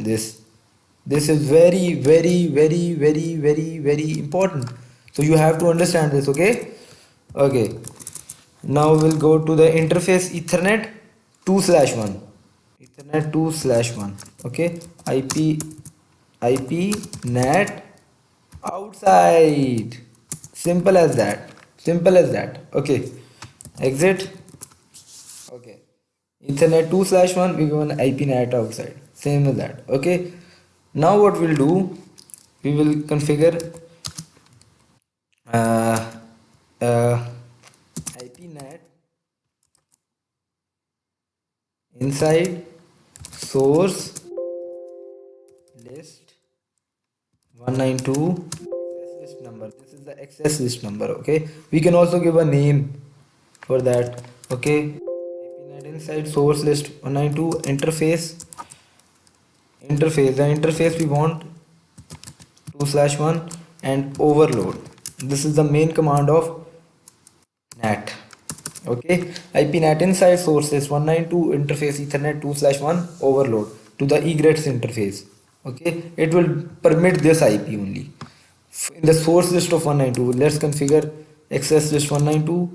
understand this is very important, so you have to understand this. Okay, now we'll go to the interface Ethernet 2/1. Ethernet 2/1. Okay, IP NAT outside. Simple as that. Simple as that. Okay, exit. Okay, Ethernet 2/1, we go an IP NAT outside. Same as that. Okay, now what we'll do, we will configure uh, uh, IP NAT inside source list 192 access list number. This is the access list number. Okay, we can also give a name for that. Okay, IP NAT inside source list 192 interface. The interface we want 2/1 and overload. This is the main command of NAT. Okay, IP NAT inside source list 192 interface Ethernet 2/1 overload to the egrets interface. Okay, it will permit this IP only in the source list of 192. Let's configure access list 192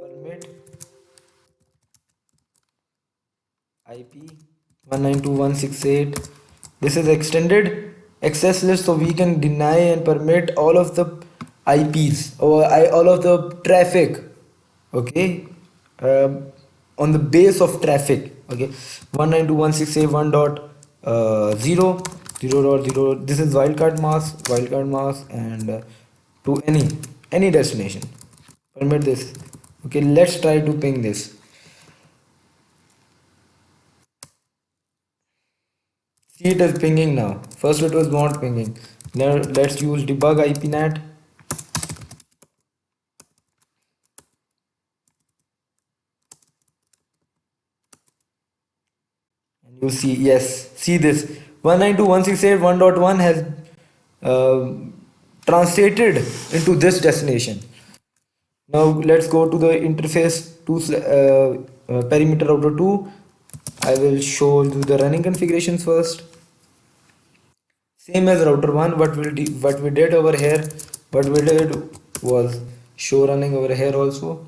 permit IP 192.168. This is extended access list, so we can deny and permit all of the IPs or all of the traffic. Okay, on the base of traffic. Okay, 192.168.1.0 0.0. This is wildcard mask and to any destination. Permit this. Okay, let's try to ping this. See, it is pinging now. First it was not pinging. Now let's use debug IP NAT. And you see, yes, see this 192.168.1.1 has translated into this destination. Now let's go to the interface to perimeter router 2. I will show you the running configurations first. Same as router 1. What we did over here, what we did was show running over here also.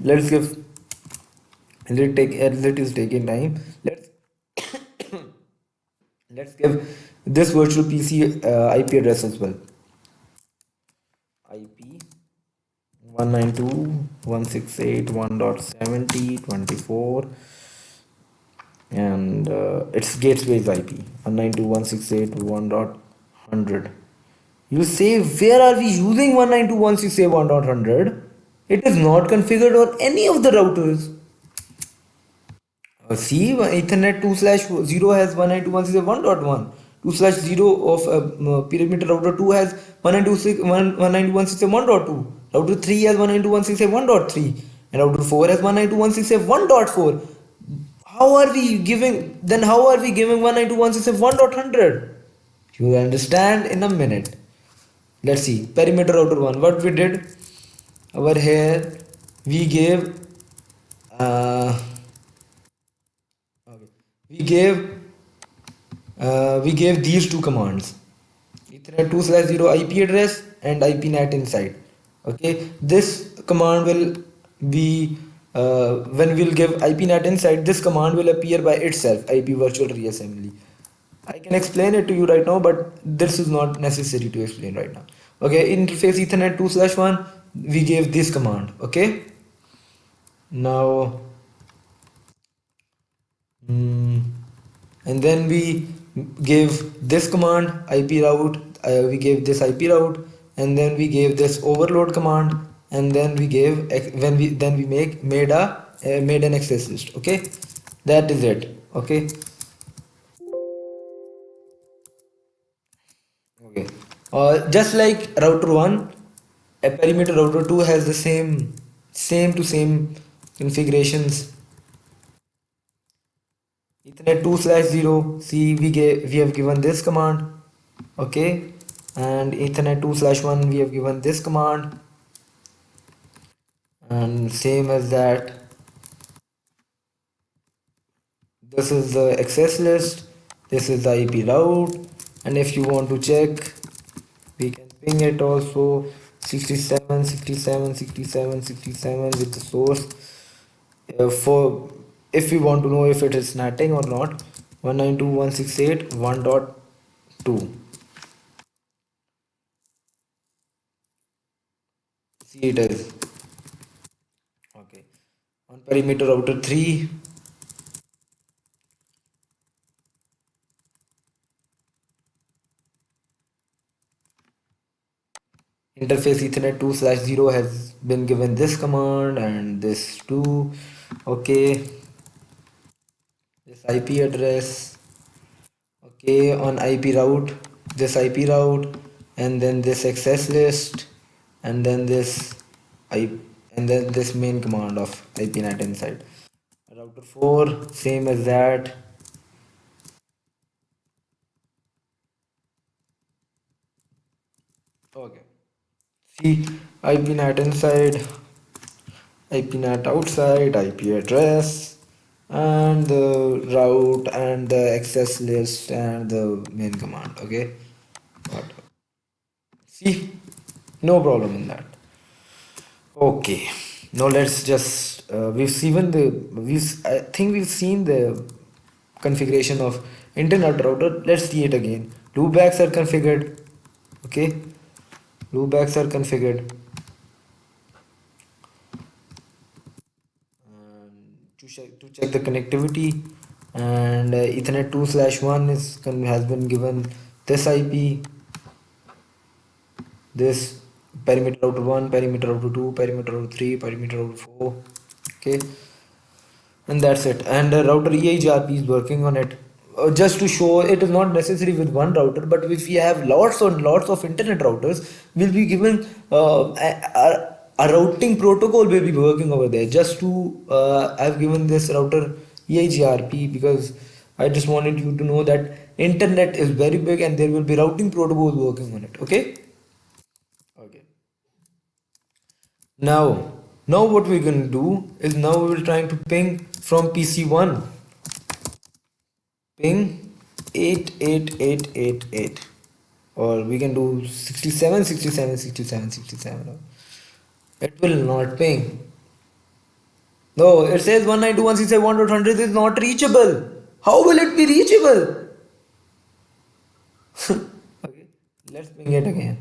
Let's give, it is taking time. Let's give this virtual PC IP address as well. IP 192.168.1.70.24 and it's gateway's IP 192.168.1.100. You say, where are we using 192.168.1.100? It is not configured on any of the routers. See, Ethernet 2/0 has 192.168.1.1. 2/0 of perimeter router 2 has 192.168.1.2. Router 3 has 192.168.1.3 and router 4 has 192.168.1.4. How are we giving 192.168.1.100? You will understand in a minute. Let's see, perimeter router 1. What we did over here, we gave we gave these two commands, Ethernet 2/0 IP address and IP NAT inside. Okay, this command will be when we'll give IP NAT inside, this command will appear by itself, IP virtual reassembly. I can explain it to you right now, but this is not necessary to explain right now. Okay, interface Ethernet 2/1, we gave this command. Okay, now and then we gave this command IP route, we gave this IP route, and then we gave this overload command, and then we gave made an access list. Okay, that is it. Okay, Just like router 1, a perimeter router 2 has the same to same configurations. Ethernet 2/0, see we have given this command, okay, and Ethernet 2/1 we have given this command, and same as that. This is the access list, this is the IP route, and if you want to check, we can ping it also 67, 67, 67, 67 with the source. For if we want to know if it is NATing or not, 192.168.1.2. See, it is okay. On perimeter router 3, interface Ethernet 2/0 has been given this command and this too. Okay, this IP address. Okay, on IP route, this IP route, and then this access list, and then this I and then this main command of IPNet inside. Router 4, same as that. Okay. See, IPNet inside, IPNet outside, IP address, and the route and the access list and the main command. Okay. What? See, no problem in that. Okay, now let's just we've seen the I think we've seen the configuration of internet router. Let's see it again. Loopbacks are configured. Okay, loopbacks are configured. To check the connectivity, and Ethernet 2/1 has been given this IP, this perimeter router 1, perimeter router 2, perimeter router 3, perimeter router 4. Okay, and that's it. And router EIGRP is working on it, just to show it is not necessary with one router, but if we have lots and lots of internet routers, we'll be given a routing protocol will be working over there. Just to I've given this router EIGRP because I just wanted you to know that internet is very big and there will be routing protocols working on it. Okay. Okay. Now what we're going to do is now we will trying to ping from PC1. Ping 88888, or we can do 67, 67, 67, 67. It will not ping. No, it says 192.168.1.100 is not reachable. How will it be reachable? Okay, let's ping it again.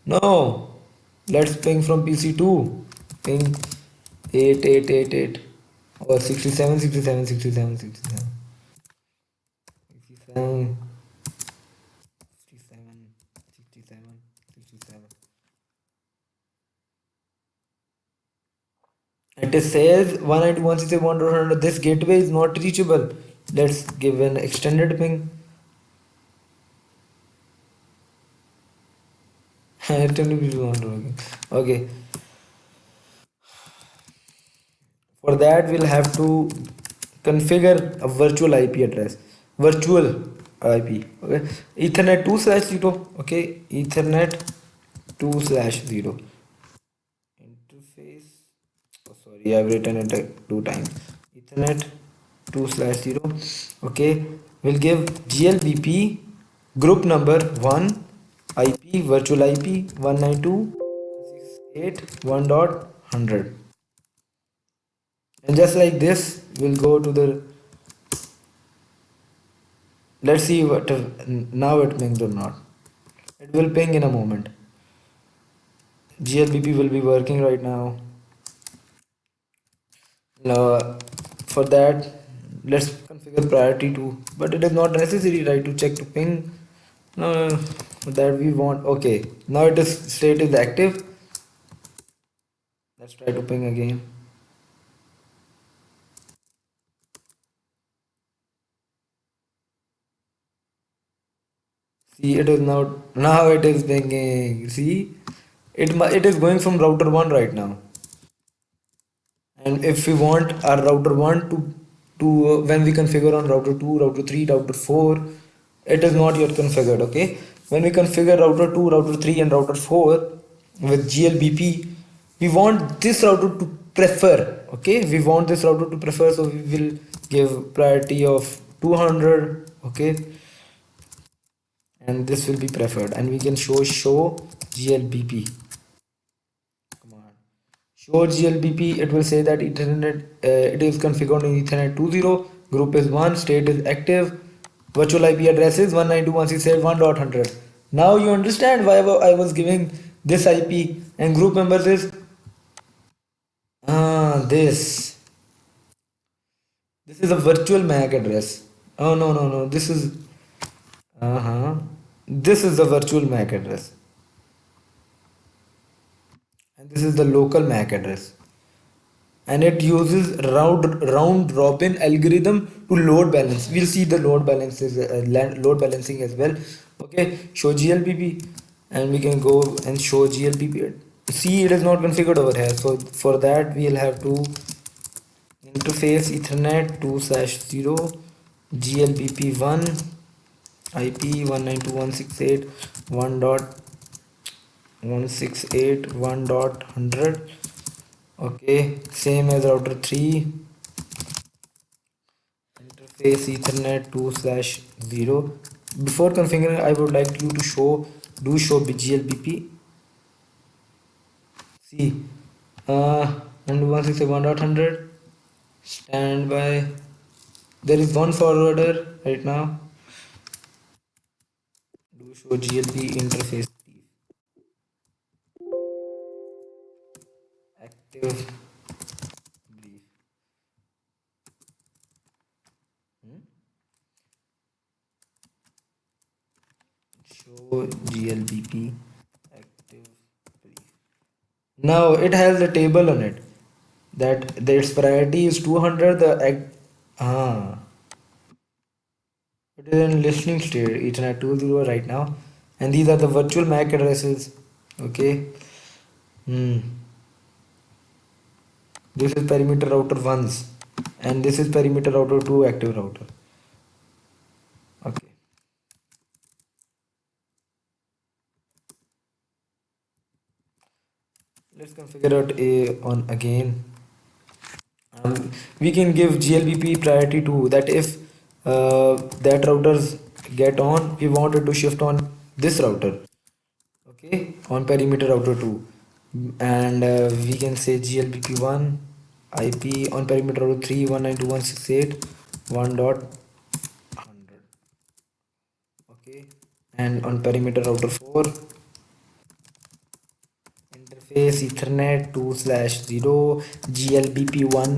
No, let's ping from PC2. Ping 8888 or 67, 67, 67, 67, 67, 67, 67, 67. And it says 192.168.1.100, this gateway is not reachable. Let's give an extended ping. Okay, for that we'll have to configure a virtual IP address. Virtual IP. Okay, Ethernet 2/0. Okay, Ethernet 2/0. Interface. Oh, sorry, I've written it two times. Ethernet 2/0. Okay, we'll give GLBP group number 1 IP virtual IP 192.168.1.100, and just like this we'll go to the, let's see what now it pings or not. It will ping in a moment. GLBP will be working right now. Now, for that, let's configure priority to, but it is not necessary, right, to check to ping. No, that we want. Okay, now it is state is active. Let's try to ping again. See, it is now it is pinging. See, it is going from router 1 right now. And if we want our router 1 to when we configure on router 2, router 3, router 4, it is not yet configured. Okay, when we configure router 2, router 3 and router 4 with GLBP, we want this router to prefer. Okay, we want this router to prefer, so we will give priority of 200. Okay, and this will be preferred, and we can show GLBP command. Show GLBP, it will say that Ethernet, it is configured in Ethernet 2.0, group is 1, state is active, virtual IP address is 192.168.1.100. Now you understand why I was giving this IP, and group members is this. This is a virtual MAC address. Oh, no, this is this is the virtual MAC address, and this is the local MAC address. And it uses round robin algorithm to load balance. We'll see the load balancing as well. Okay, show GLBP, and we can go and show GLBP. See, it is not configured over here, so for that we'll have to interface Ethernet 2/0 GLBP1 IP 192.168.1.100. Okay, same as router 3, interface Ethernet 2/0. Before configuring, I would like you to show GLBP. See, and 168.1.100 standby. There is one forwarder right now. Do show GLB interface active brief. Show GLBP active brief. Now it has a table on it that its priority is 200. It is in listening state, Ethernet 2.0 right now, and these are the virtual MAC addresses. Okay, this is perimeter router 1s, and this is perimeter router 2 active router. Okay, let's configure out a on again. We can give GLBP priority to that. If that routers get on, we wanted to shift on this router, okay, on perimeter router 2, and we can say GLBP1 IP on perimeter router 3 192.168.1.100. Okay, and on perimeter router 4, interface Ethernet 2/0 GLBP1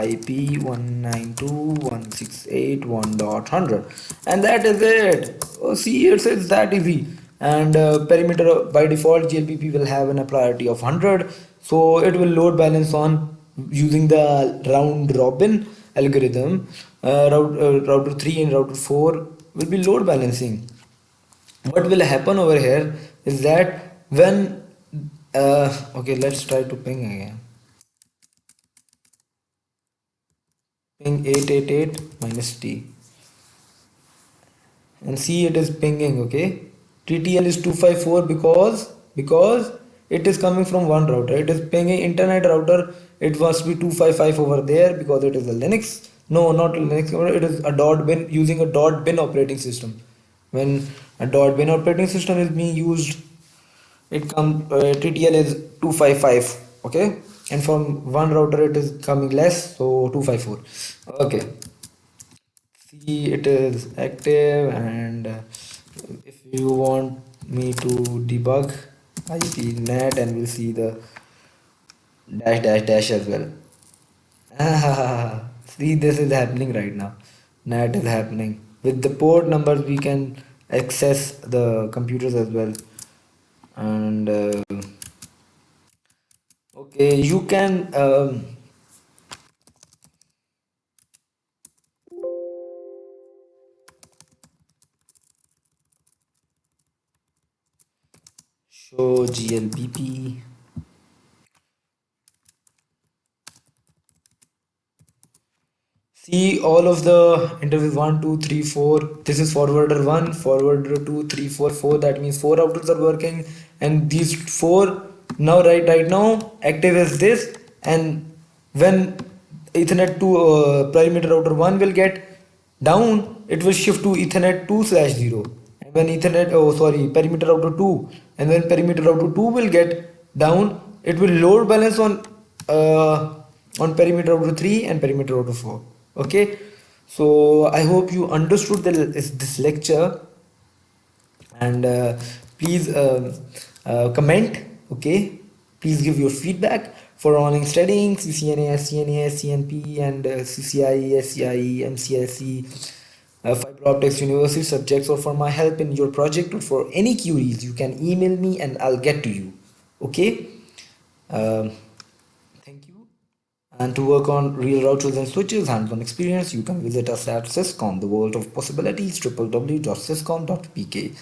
IP 192.168.1.100, and that is it. Oh, see, it's that easy. And perimeter by default GLBP will have a priority of 100, so it will load balance on using the round robin algorithm. Router 3 and router 4 will be load balancing. What will happen over here is that when okay, let's try to ping again. Ping 888 minus t, and see, it is pinging. Okay, TTL is 254 because it is coming from one router. It is pinging internet router. It must be 255 over there because it is a Linux. No, not Linux. It is a dot bin, using a dot bin operating system. When a dot bin operating system is being used, it come TTL is 255. Okay, and from one router it is coming less, so 254. Okay, see, it is active, and if you want me to debug IP NAT, and we'll see the dash as well. See, this is happening right now. NAT is happening. With the port numbers we can access the computers as well. And okay, you can show GLBP. See all of the interviews 1, 2, 3, 4. This is forwarder 1, forwarder 2, 3, 4, 4. That means 4 routers are working, and these 4 now right now active is this. And when Ethernet to perimeter router 1 will get down, it will shift to Ethernet 2/0. And when perimeter router 2, and when perimeter router 2 will get down, it will load balance uh, on perimeter router 3 and perimeter router 4. Okay, so I hope you understood this lecture, and please comment. Okay, please give your feedback for online studying CCNA, HCNA, HCNP, and CCIE, HCIE, MCSE, fiber optics university subjects, or for my help in your project, or for any queries you can email me and I'll get to you. Okay, um, thank you. And to work on real routers and switches, hands-on experience, you can visit us at CISCOM, the world of possibilities, www.ciscom.pk.